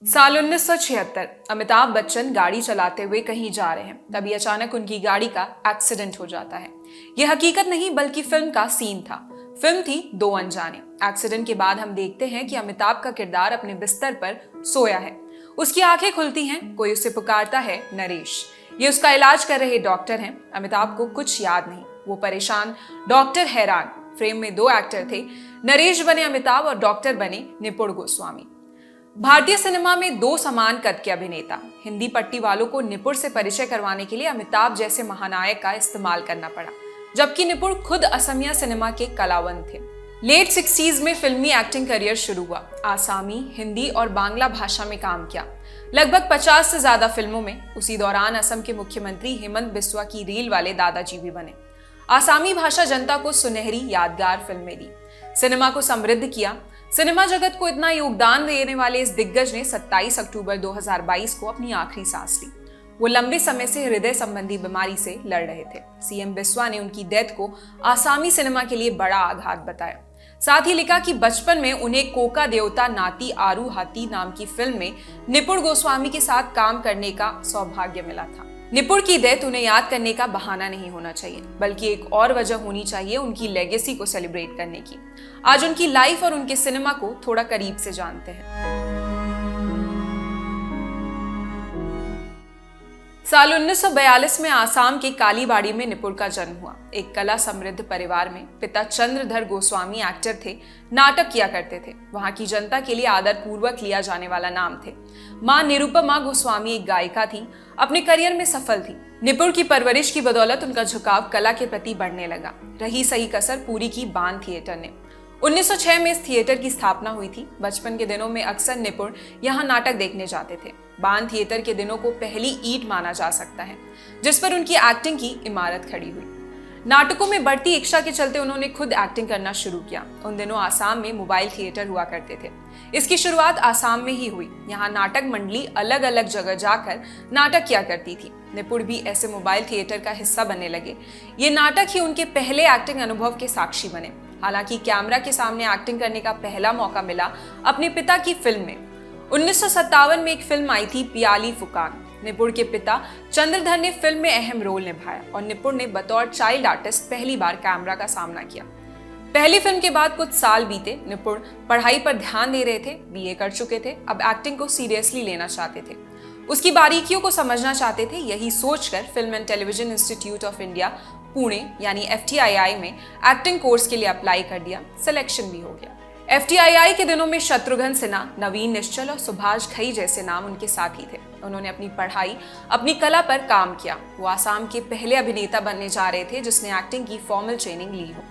साल 1976 अमिताभ बच्चन गाड़ी चलाते हुए कहीं जा रहे हैं। तभी अचानक उनकी गाड़ी का एक्सीडेंट हो जाता है। यह हकीकत नहीं बल्कि फिल्म का सीन था। फिल्म थी दो अनजाने। एक्सीडेंट के बाद हम देखते हैं कि अमिताभ का किरदार अपने बिस्तर पर सोया है। उसकी आंखें खुलती हैं, कोई उसे पुकारता है नरेश। ये उसका इलाज कर रहे डॉक्टर हैं। अमिताभ को कुछ याद नहीं, वो परेशान, डॉक्टर हैरान। फ्रेम में दो एक्टर थे, नरेश बने अमिताभ और डॉक्टर बने निपुण गोस्वामी। भारतीय सिनेमा में दो समान कद के अभिनेता। हिंदी पट्टी वालों को निपुण से परिचय करवाने के लिए अमिताभ जैसे महानायक का इस्तेमाल करना पड़ा, जबकि निपुण खुद असमिया सिनेमा के कलावंत थे। लेट 60s में फिल्मी एक्टिंग करियर शुरू हुआ। आसामी, हिंदी और बांग्ला भाषा में काम किया, लगभग 50 से ज्यादा फिल्मों में। उसी दौरान असम के मुख्यमंत्री हेमंत बिस्वा की रील वाले दादाजी भी बने। आसामी भाषा जनता को सुनहरी यादगार फिल्में दी, सिनेमा को समृद्ध किया। सिनेमा जगत को इतना योगदान देने वाले इस दिग्गज ने 27 अक्टूबर 2022 को अपनी आखिरी सांस ली। वो लंबे समय से हृदय संबंधी बीमारी से लड़ रहे थे। सीएम बिस्वा ने उनकी डेथ को आसामी सिनेमा के लिए बड़ा आघात बताया। साथ ही लिखा कि बचपन में उन्हें कोका देवता नाती आरू हाथी नाम की फिल्म में निपुण गोस्वामी के साथ काम करने का सौभाग्य मिला था। निपुण की डेथ उन्हें याद करने का बहाना नहीं होना चाहिए, बल्कि एक और वजह होनी चाहिए उनकी लेगेसी को सेलिब्रेट करने की। आज उनकी लाइफ और उनके सिनेमा को थोड़ा करीब से जानते हैं। साल 1942 में आसाम के कालीबाड़ी में निपुण का जन्म हुआ। एक कला समृद्ध परिवार में पिता चंद्रधर गोस्वामी एक्टर थे, नाटक किया करते थे। वहां की जनता के लिए आदर पूर्वक लिया जाने वाला नाम थे। मां निरुपमा गोस्वामी एक गायिका थी, अपने करियर में सफल थी। निपुण की परवरिश की बदौलत उनका झुकाव कला के प्रति बढ़ने लगा। रही सही कसर पूरी की बान थिएटर ने। 1906 में इस थिएटर की स्थापना हुई थी। बचपन के दिनों में अक्सर निपुण यहाँ नाटक देखने जाते थे। बान थिएटर के दिनों को पहली ईंट माना जा सकता है जिस पर उनकी एक्टिंग की इमारत खड़ी हुई। नाटकों में बढ़ती इच्छा के चलते उन्होंने खुद एक्टिंग करना शुरू किया। उन दिनों आसाम में मोबाइल थिएटर हुआ करते थे। इसकी शुरुआत आसाम में ही हुई। यहाँ नाटक मंडली अलग अलग जगह जाकर नाटक किया करती थी। निपुण भी ऐसे मोबाइल थिएटर का हिस्सा बनने लगे। ये नाटक ही उनके पहले एक्टिंग अनुभव के साक्षी बने। हालांकि कैमरा के सामने एक्टिंग करने का पहला मौका मिला अपने पिता की फिल्म में। 1957 में एक फिल्म आई थी पियाली फुकान। निपुण के पिता चंद्रधर ने फिल्म में अहम रोल निभाया और निपुण ने बतौर चाइल्ड आर्टिस्ट पहली बार कैमरा का सामना किया। पहली फिल्म के बाद कुछ साल बीते। निपुण पढ़ाई पर ध्यान दे रहे थे, बीए कर चुके थे, अब एक्टिंग को सीरियसली लेना चाहते थे, उसकी बारीकियों को समझना चाहते थे। यही सोचकर film and television institute of India Pune यानी FTII में एक्टिंग कोर्स के लिए अप्लाई कर दिया। सिलेक्शन भी हो गया। FTII के दिनों में शत्रुघ्न सिन्हा, नवीन निश्चल और सुभाष घई जैसे नाम उनके साथी थे। उन्होंने अपनी पढ़ाई, अपनी कला पर काम किया। वो आसाम के पहले अभिनेता बनने जा रहे थे जिसने एक्टिंग की फॉर्मल ट्रेनिंग ली हो।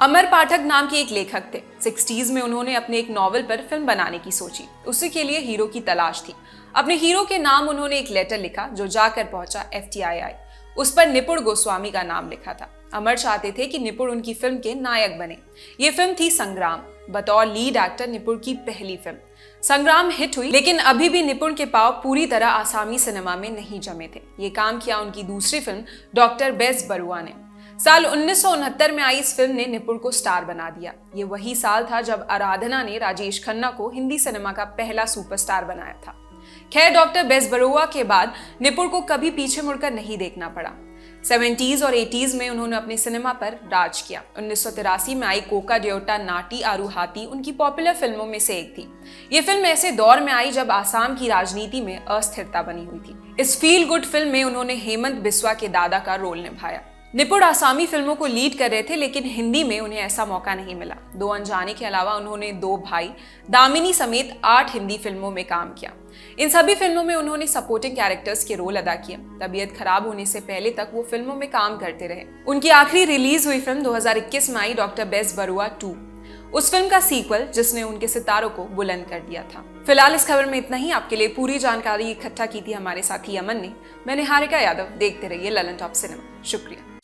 अमर पाठक नाम के एक लेखक थे। 60s में उन्होंने अपने एक नॉवल पर फिल्म बनाने की सोची। उसी के लिए हीरो की तलाश थी। अपने हीरो के नाम उन्होंने एक लेटर लिखा जो जाकर पहुंचा FTII। उस पर निपुण गोस्वामी का नाम लिखा था। अमर चाहते थे कि निपुण उनकी फिल्म के नायक बने। ये फिल्म थी संग्राम। बतौर लीड एक्टर निपुण की पहली फिल्म। संग्राम हिट हुई, लेकिन अभी भी निपुण के पांव पूरी तरह आसामी सिनेमा में नहीं जमे थे। ये काम किया उनकी दूसरी फिल्म डॉक्टर बेस बरुआ ने। साल 1969 में आई इस फिल्म ने निपुण को स्टार बना दिया। ये वही साल था जब आराधना ने राजेश खन्ना को हिंदी सिनेमा का पहला सुपरस्टार बनाया था। खैर, डॉक्टर बेस बरुआ के बाद निपुण को कभी पीछे मुड़कर नहीं देखना पड़ा। 70s और 80s में उन्होंने अपने सिनेमा पर राज किया। 1983 में आई कोका देवता नाटी आरू हाथी उनकी पॉपुलर फिल्मों में से एक थी। ये फिल्म ऐसे दौर में आई जब आसाम की राजनीति में अस्थिरता बनी हुई थी। इस फील गुड फिल्म में उन्होंने हेमंत बिस्वा के दादा का रोल निभाया। निपुण आसामी फिल्मों को लीड कर रहे थे, लेकिन हिंदी में उन्हें ऐसा मौका नहीं मिला। दो अनजाने के अलावा उन्होंने दो भाई, दामिनी समेत 8 हिंदी फिल्मों में काम किया। इन सभी फिल्मों में उन्होंने सपोर्टिंग कैरेक्टर्स के रोल अदा किए। तबीयत खराब होने से पहले तक वो फिल्मों में काम करते रहे। उनकी आखिरी रिलीज हुई फिल्म 2021 में आई डॉक्टर बेस बरुआ 2। उस फिल्म का सीक्वल जिसने उनके सितारों को बुलंद कर दिया था। फिलहाल इस खबर में इतना ही। आपके लिए पूरी जानकारी इकट्ठा की थी हमारे साथी अमन ने। मैं निहारिका यादव। देखते रहिए ललन टॉप सिनेमा। शुक्रिया।